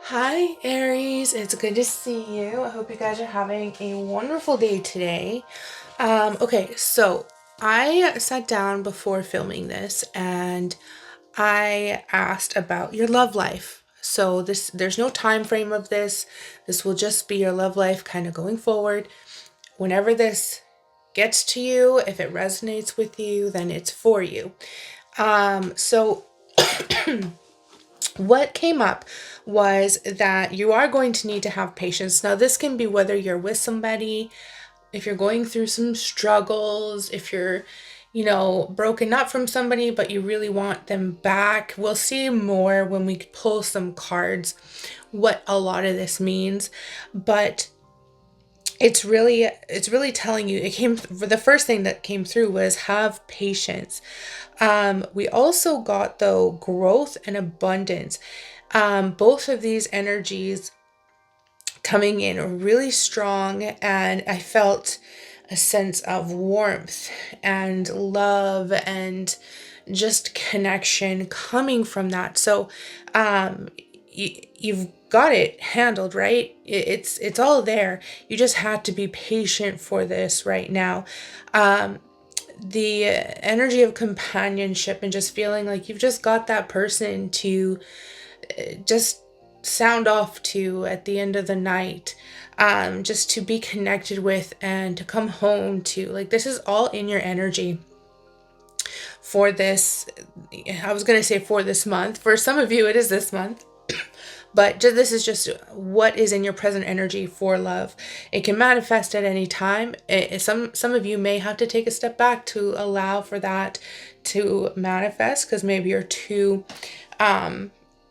Hi, Aries. It's good to see you. I hope you guys are having a wonderful day today. Okay, so I sat down before filming this and I asked about your love life. So there's no time frame of this. This will just be your love life kind of going forward. Whenever this gets to you, if it resonates with you, then it's for you. So what came up was that you are going to need to have patience. Now, this can be whether you're with somebody, if you're going through some struggles, if you're, broken up from somebody, but you really want them back. We'll see more when we pull some cards what a lot of this means. But it's really telling you, it came, the first thing that came through was have patience. We also got, though, growth and abundance. Both of these energies coming in really strong, and I felt a sense of warmth and love and just connection coming from that. So you've got it handled, right? It's all there. You just had to be patient for this right now. The energy of companionship and just feeling like you've just got that person to just sound off to at the end of the night, just to be connected with and to come home to. Like, this is all in your energy for this. I was going to say for this month. For some of you, it is this month. But this is just what is in your present energy for love. It can manifest at any time. Some of you may have to take a step back to allow for that to manifest, because maybe you're too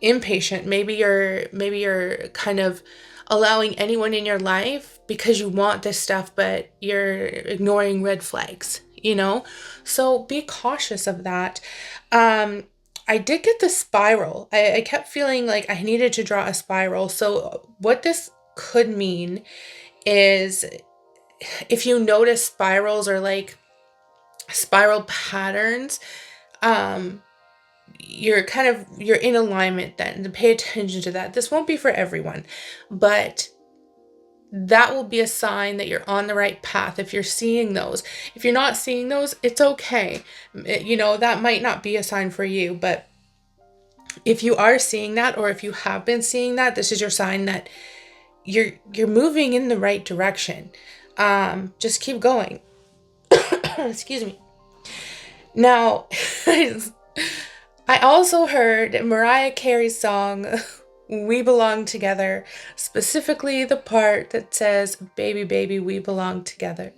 impatient. Maybe you're kind of allowing anyone in your life because you want this stuff, but you're ignoring red flags. So be cautious of that. I did get the spiral. I kept feeling like I needed to draw a spiral. So what this could mean is, if you notice spirals or like spiral patterns, you're in alignment then. To pay attention to that. This won't be for everyone, but that will be a sign that you're on the right path if you're seeing those. If you're not seeing those, it's okay. That might not be a sign for you, but if you are seeing that, or if you have been seeing that, this is your sign that you're moving in the right direction. Just keep going. Excuse me. Now, I also heard Mariah Carey's song, We Belong Together, specifically the part that says, Baby, baby, we belong together.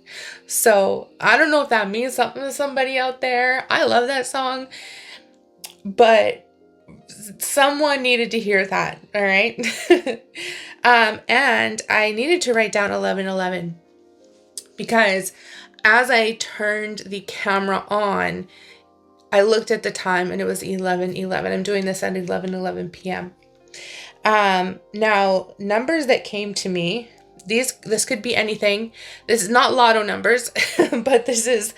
So I don't know if that means something to somebody out there. I love that song, but someone needed to hear that, all right? And I needed to write down 1111 because as I turned the camera on, I looked at the time and it was 11:11. I'm doing this at 11:11 p.m. Now, numbers that came to me, this could be anything. This is not lotto numbers, but this is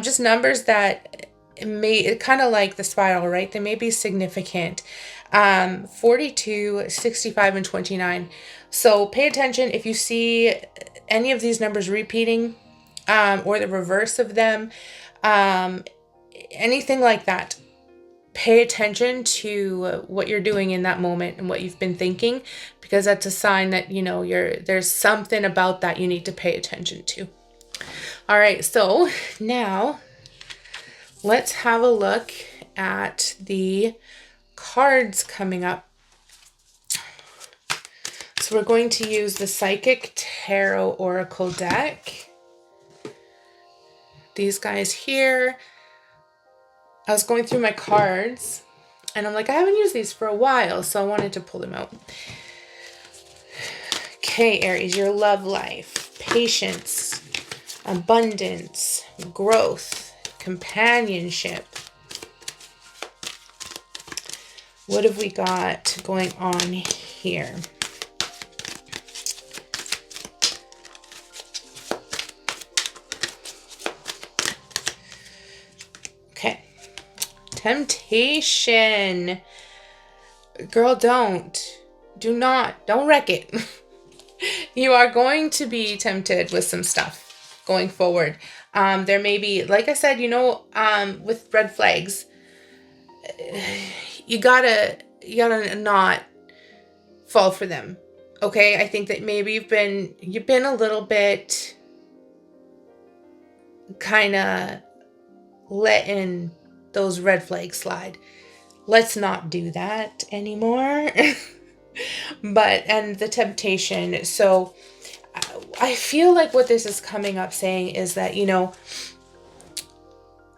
just numbers that may, kind of like the spiral, right? They may be significant. 42, 65, and 29. So pay attention if you see any of these numbers repeating, or the reverse of them, anything like that. Pay attention to what you're doing in that moment and what you've been thinking, because that's a sign that, there's something about that you need to pay attention to. All right, so now let's have a look at the cards coming up. So we're going to use the Psychic Tarot Oracle deck. These guys here. I was going through my cards and I'm like, I haven't used these for a while, so I wanted to pull them out. Okay, Aries, your love life, patience, abundance, growth, companionship. What have we got going on here? Okay. Temptation. Girl, don't wreck it. You are going to be tempted with some stuff going forward. There may be, like I said, with red flags, you gotta not fall for them. Okay, I think that maybe you've been a little bit kind of letting those red flags slide. Let's not do that anymore. And the temptation. So I feel like what this is coming up saying is that,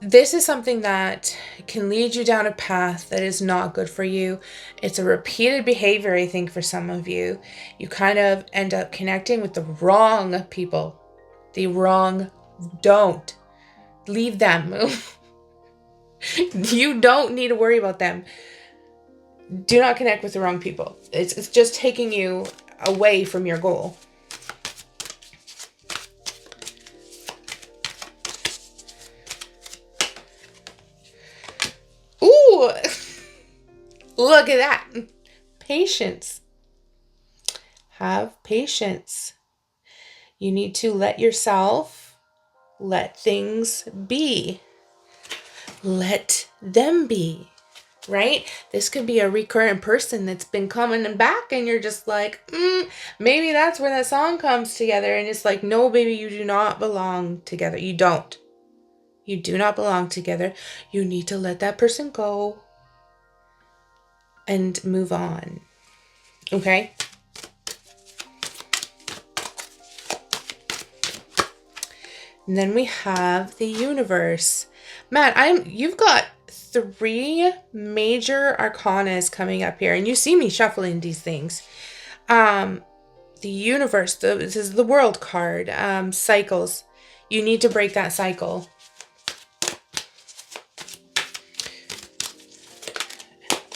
this is something that can lead you down a path that is not good for you. It's a repeated behavior, I think, for some of you. You kind of end up connecting with the wrong people. Don't leave them. You don't need to worry about them. Do not connect with the wrong people. It's just taking you away from your goal. Ooh, look at that. Patience. Have patience. You need to let things be. Let them be. Right? This could be a recurrent person that's been coming back, and you're just like, maybe that's where that song comes together. And it's like, no, baby, you do not belong together. You don't. You do not belong together. You need to let that person go and move on. Okay? And then we have the universe. Man, you've got 3 major arcanas coming up here, and you see me shuffling these things. The universe, this is the world card, cycles. You need to break that cycle.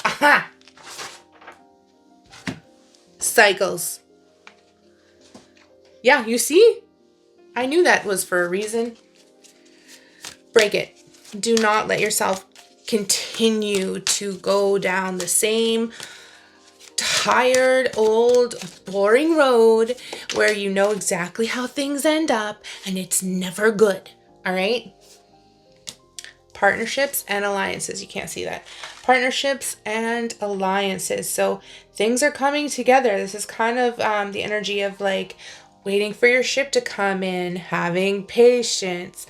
Aha! Cycles. Yeah, you see? I knew that was for a reason. Break it. Do not let yourself continue to go down the same tired, old, boring road where you know exactly how things end up and it's never good. All right? Partnerships and alliances. You can't see that. Partnerships and alliances. So things are coming together. This is kind of the energy of like waiting for your ship to come in, having patience,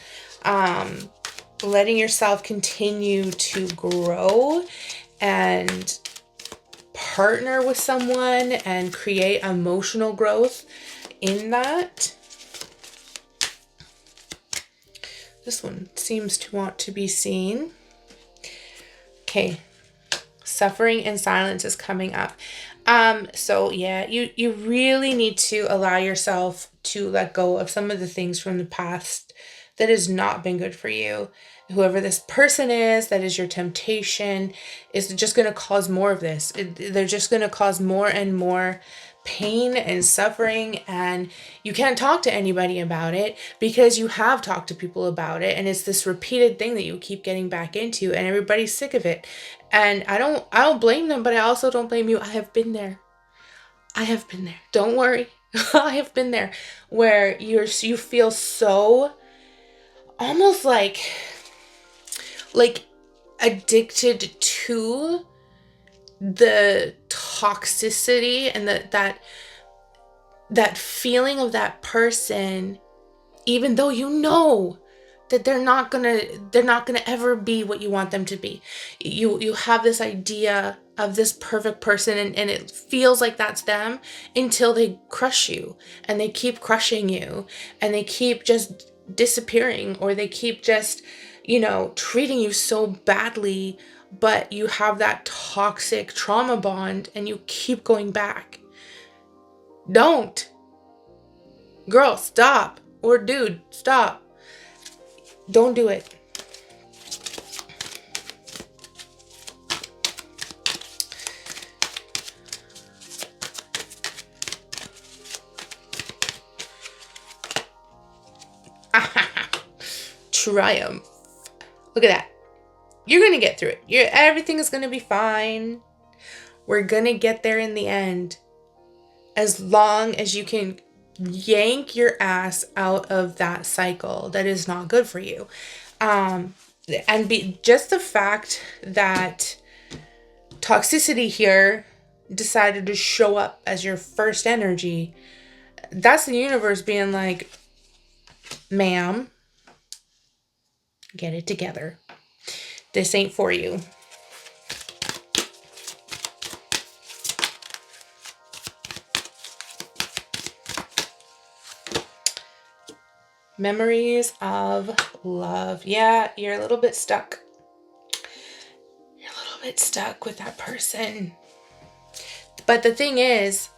letting yourself continue to grow and partner with someone and create emotional growth in that. This one seems to want to be seen. Okay. Suffering and silence is coming up. So yeah, you really need to allow yourself to let go of some of the things from the past that has not been good for you. Whoever this person is, that is your temptation, is just going to cause more of this. They're just going to cause more and more pain and suffering, and you can't talk to anybody about it because you have talked to people about it, and it's this repeated thing that you keep getting back into, and everybody's sick of it. And I don't blame them, but I also don't blame you. I have been there. Don't worry. I have been there where you feel so almost like addicted to the toxicity and that feeling of that person, even though you know that they're not gonna ever be what you want them to be. You have this idea of this perfect person, and it feels like that's them until they crush you, and they keep crushing you, and they keep just disappearing, or they keep just treating you so badly, but you have that toxic trauma bond and you keep going back. Don't. Girl, stop. Or dude, stop. Don't do it. Triumph. Look at that. You're going to get through it. Everything is going to be fine. We're going to get there in the end. As long as you can yank your ass out of that cycle that is not good for you. And be just the fact that toxicity here decided to show up as your first energy, that's the universe being like, ma'am, get it together. This ain't for you. Memories of love. Yeah, you're a little bit stuck. You're a little bit stuck with that person. But the thing is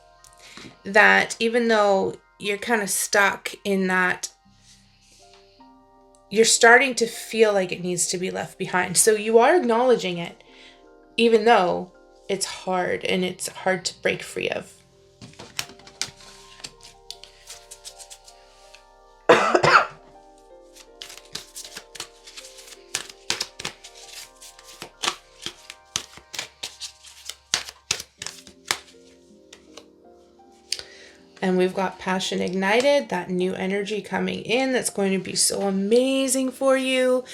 that even though you're kind of stuck in that, you're starting to feel like it needs to be left behind. So you are acknowledging it, even though it's hard and it's hard to break free of. And we've got passion ignited, that new energy coming in that's going to be so amazing for you.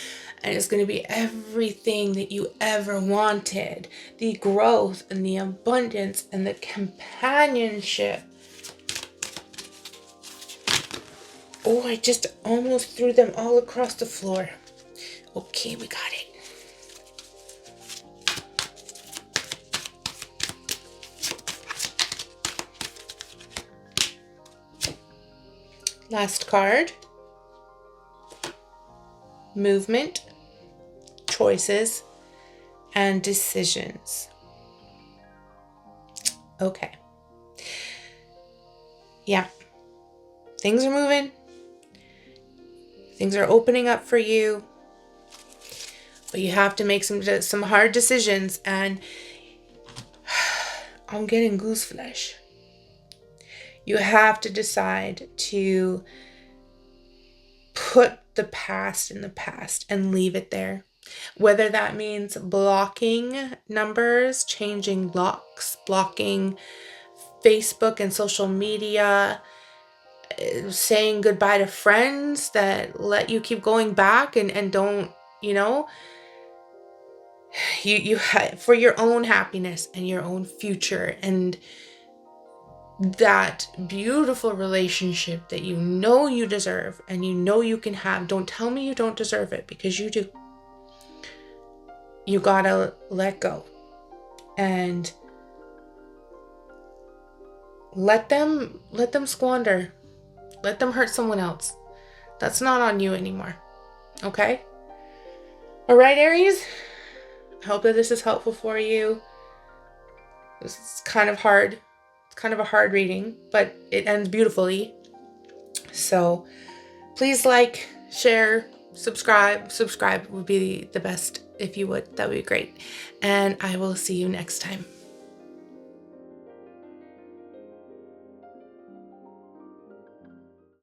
And it's going to be everything that you ever wanted. The growth and the abundance and the companionship. Oh, I just almost threw them all across the floor. Okay, we got it. Last card. Movement, choices, and decisions. Okay. Yeah. Things are moving. Things are opening up for you. But you have to make some hard decisions, and I'm getting goose flesh. You have to decide to put the past in the past and leave it there. Whether that means blocking numbers, changing locks, blocking Facebook and social media, saying goodbye to friends that let you keep going back and don't, you for your own happiness and your own future and that beautiful relationship that you know you deserve and you know you can have. Don't tell me you don't deserve it, because you do. You gotta let go and let them squander. Let them hurt someone else. That's not on you anymore. Okay? All right, Aries? I hope that this is helpful for you. This is kind of hard. It's kind of a hard reading, but it ends beautifully. So please like, share, subscribe. Subscribe would be the best if you would. That would be great. And I will see you next time.